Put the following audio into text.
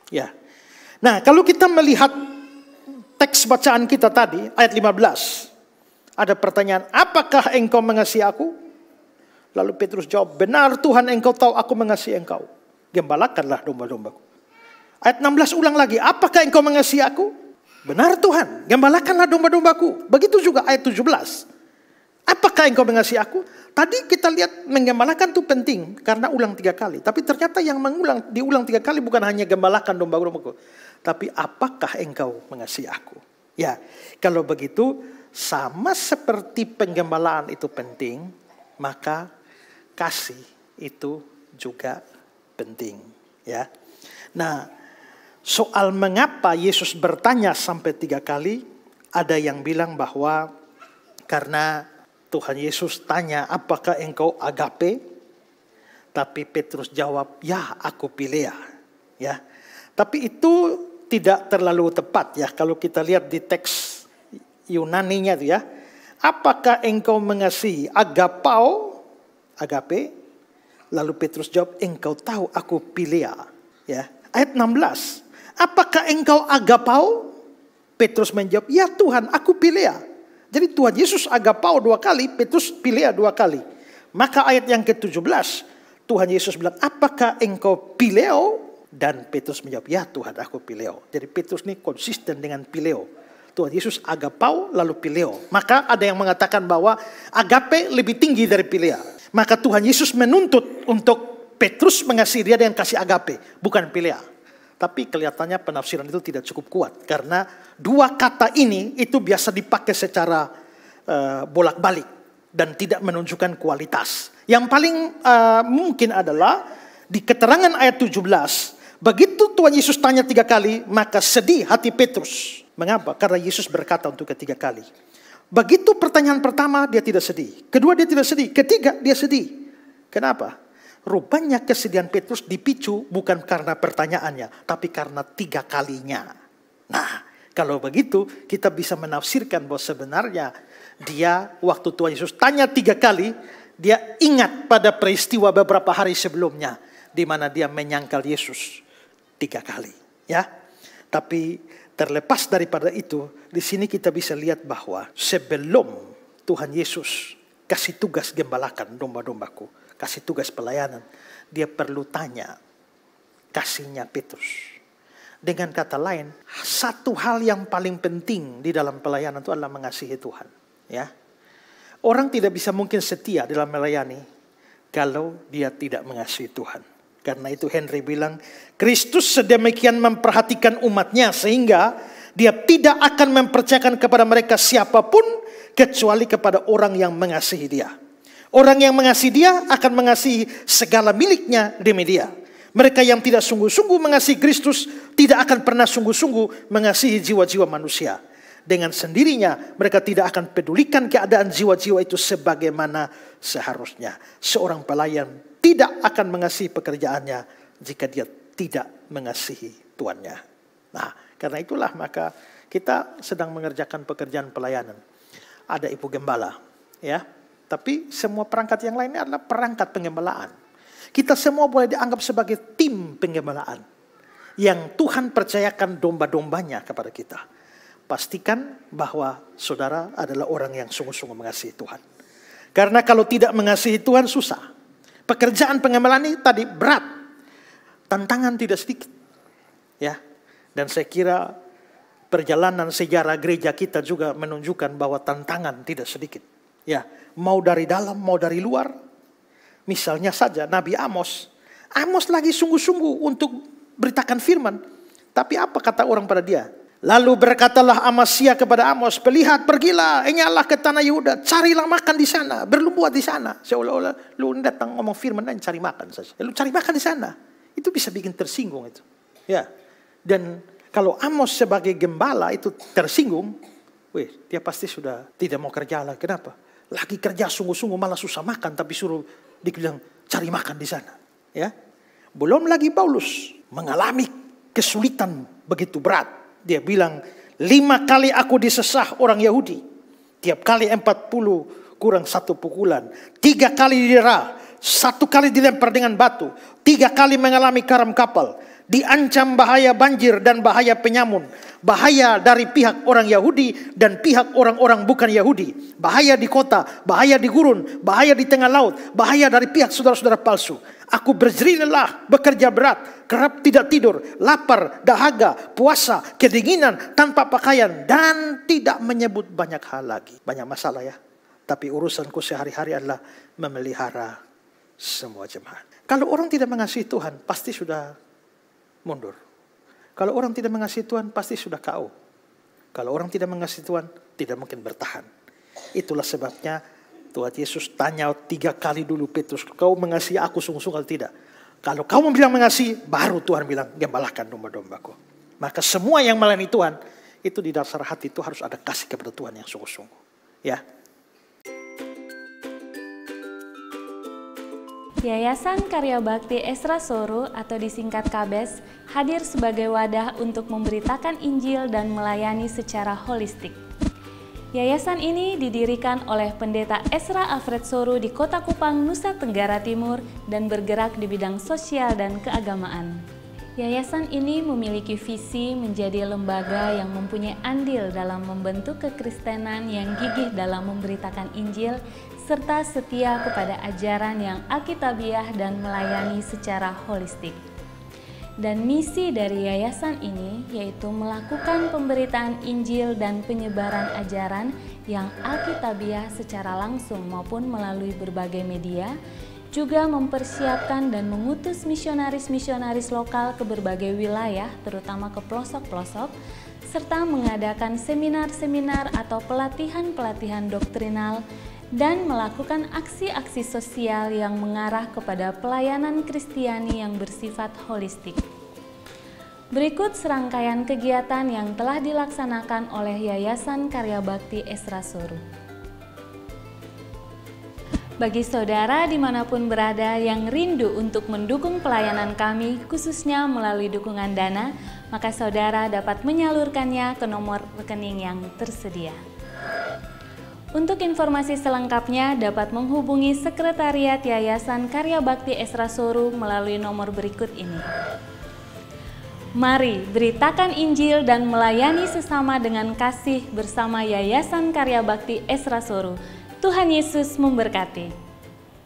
Ya. Nah, kalau kita melihat teks bacaan kita tadi, ayat 15. Ada pertanyaan, apakah engkau mengasihi aku? Lalu Petrus jawab, benar Tuhan, engkau tahu aku mengasihi engkau. Gembalakanlah domba-dombaku. Ayat 16 ulang lagi, apakah engkau mengasihi aku? Benar Tuhan, gembalakanlah domba-dombaku. Begitu juga ayat 17. Apakah engkau mengasihi aku? Tadi kita lihat menggembalakan itu penting karena ulang 3 kali. Tapi ternyata yang diulang 3 kali bukan hanya gembalakan domba-dombaku. Tapi apakah engkau mengasihi aku? Ya, kalau begitu sama seperti penggembalaan itu penting, maka kasih itu juga penting. Ya. Nah, soal mengapa Yesus bertanya sampai 3 kali, ada yang bilang bahwa karena Tuhan Yesus tanya, apakah engkau agape? Tapi Petrus jawab, ya aku Pilea. Ya. Tapi itu tidak terlalu tepat ya kalau kita lihat di teks Yunaninya itu ya. Apakah engkau mengasihi agapao? Agape. Lalu Petrus jawab, engkau tahu aku Pilea. Ya. Ayat 16. Apakah engkau agapao? Petrus menjawab, ya Tuhan, aku Pilea. Jadi Tuhan Yesus agapao 2 kali, Petrus Pilea 2 kali. Maka ayat yang ke-17, Tuhan Yesus bilang, apakah engkau Pileo? Dan Petrus menjawab, ya Tuhan, aku Pileo. Jadi Petrus ini konsisten dengan Pileo. Tuhan Yesus agapao lalu Pileo. Maka ada yang mengatakan bahwa agape lebih tinggi dari Pilea. Maka Tuhan Yesus menuntut untuk Petrus mengasihi dia dengan kasih agape, bukan Pilea. Tapi kelihatannya penafsiran itu tidak cukup kuat. Karena 2 kata ini itu biasa dipakai secara bolak-balik. Dan tidak menunjukkan kualitas. Yang paling mungkin adalah di keterangan ayat 17. Begitu Tuhan Yesus tanya 3 kali, maka sedih hati Petrus. Mengapa? Karena Yesus berkata untuk ketiga kali. Begitu pertanyaan pertama dia tidak sedih. Kedua dia tidak sedih. Ketiga dia sedih. Kenapa? Rupanya kesedihan Petrus dipicu bukan karena pertanyaannya, tapi karena 3 kalinya. Nah, kalau begitu kita bisa menafsirkan bahwa sebenarnya dia waktu Tuhan Yesus tanya 3 kali, dia ingat pada peristiwa beberapa hari sebelumnya di mana dia menyangkal Yesus 3 kali. Ya, tapi terlepas daripada itu, di sini kita bisa lihat bahwa sebelum Tuhan Yesus kasih tugas gembalakan domba-dombaku, kasih tugas pelayanan, dia perlu tanya kasihnya Petrus. Dengan kata lain, satu hal yang paling penting di dalam pelayanan itu adalah mengasihi Tuhan. Ya, orang tidak bisa mungkin setia dalam melayani kalau dia tidak mengasihi Tuhan. Karena itu Henry bilang, Kristus sedemikian memperhatikan umatnya sehingga dia tidak akan mempercayakan kepada mereka siapapun kecuali kepada orang yang mengasihi dia. Orang yang mengasihi dia akan mengasihi segala miliknya demi dia. Mereka yang tidak sungguh-sungguh mengasihi Kristus tidak akan pernah sungguh-sungguh mengasihi jiwa-jiwa manusia. Dengan sendirinya mereka tidak akan pedulikan keadaan jiwa-jiwa itu sebagaimana seharusnya. Seorang pelayan tidak akan mengasihi pekerjaannya jika dia tidak mengasihi tuannya. Nah, karena itulah maka kita sedang mengerjakan pekerjaan pelayanan. Ada ibu gembala, ya. Tapi semua perangkat yang lainnya adalah perangkat penggembalaan. Kita semua boleh dianggap sebagai tim penggembalaan yang Tuhan percayakan domba-dombanya kepada kita. Pastikan bahwa saudara adalah orang yang sungguh-sungguh mengasihi Tuhan. Karena kalau tidak mengasihi Tuhan susah. Pekerjaan penggembalaan ini tadi berat. Tantangan tidak sedikit. Ya. Dan saya kira perjalanan sejarah gereja kita juga menunjukkan bahwa tantangan tidak sedikit. Ya, mau dari dalam, mau dari luar. Misalnya saja Nabi Amos. Amos lagi sungguh-sungguh untuk beritakan firman. Tapi apa kata orang pada dia? Lalu berkatalah Amasya kepada Amos, "Lihat, pergilah, enyalah ke tanah Yehuda, carilah makan di sana, berlumbuat di sana." Seolah-olah lu datang ngomong firman dan cari makan saja. Lu cari makan di sana. Itu bisa bikin tersinggung itu. Ya. Dan kalau Amos sebagai gembala itu tersinggung, dia pasti sudah tidak mau kerja lagi. Kenapa? Lagi kerja sungguh-sungguh malah susah makan, tapi suruh dibilang cari makan di sana. Ya. Belum lagi Paulus mengalami kesulitan begitu berat. Dia bilang, 5 kali aku disesah orang Yahudi. Tiap kali 40 kurang 1 pukulan. 3 kali didera. 1 kali dilempar dengan batu. 3 kali mengalami karam kapal. diancam bahaya banjir dan bahaya penyamun, bahaya dari pihak orang Yahudi dan pihak orang-orang bukan Yahudi, bahaya di kota, bahaya di gurun, bahaya di tengah laut, bahaya dari pihak saudara-saudara palsu. Aku berjerih lelah, bekerja berat, kerap tidak tidur, lapar, dahaga, puasa, kedinginan, tanpa pakaian, dan tidak menyebut banyak hal lagi. Banyak masalah ya, tapi urusanku sehari-hari adalah memelihara semua jemaat. Kalau orang tidak mengasihi Tuhan, pasti sudah mundur. Kalau orang tidak mengasihi Tuhan, pasti sudah KO. Kalau orang tidak mengasihi Tuhan, tidak mungkin bertahan. Itulah sebabnya Tuhan Yesus tanya 3 kali dulu Petrus, kau mengasihi aku sungguh-sungguh atau tidak? Kalau kau bilang mengasihi, baru Tuhan bilang, gembalakan domba-dombaku. Maka semua yang melayani Tuhan, itu di dasar hati itu harus ada kasih kepada Tuhan yang sungguh-sungguh. Ya. Yayasan Karya Bakti Esra Soru atau disingkat KABES hadir sebagai wadah untuk memberitakan Injil dan melayani secara holistik. Yayasan ini didirikan oleh Pendeta Esra Alfred Soru di Kota Kupang, Nusa Tenggara Timur dan bergerak di bidang sosial dan keagamaan. Yayasan ini memiliki visi menjadi lembaga yang mempunyai andil dalam membentuk kekristenan yang gigih dalam memberitakan Injil serta setia kepada ajaran yang alkitabiah dan melayani secara holistik. Dan misi dari yayasan ini yaitu melakukan pemberitaan Injil dan penyebaran ajaran yang alkitabiah secara langsung maupun melalui berbagai media, juga mempersiapkan dan mengutus misionaris-misionaris lokal ke berbagai wilayah, terutama ke pelosok-pelosok, serta mengadakan seminar-seminar atau pelatihan-pelatihan doktrinal, dan melakukan aksi-aksi sosial yang mengarah kepada pelayanan Kristiani yang bersifat holistik. Berikut serangkaian kegiatan yang telah dilaksanakan oleh Yayasan Karya Bakti Esra Soru. Bagi saudara dimanapun berada yang rindu untuk mendukung pelayanan kami, khususnya melalui dukungan dana, maka saudara dapat menyalurkannya ke nomor rekening yang tersedia. Untuk informasi selengkapnya dapat menghubungi Sekretariat Yayasan Karya Bakti Esra Soru melalui nomor berikut ini. Mari beritakan Injil dan melayani sesama dengan kasih bersama Yayasan Karya Bakti Esra Soru. Tuhan Yesus memberkati.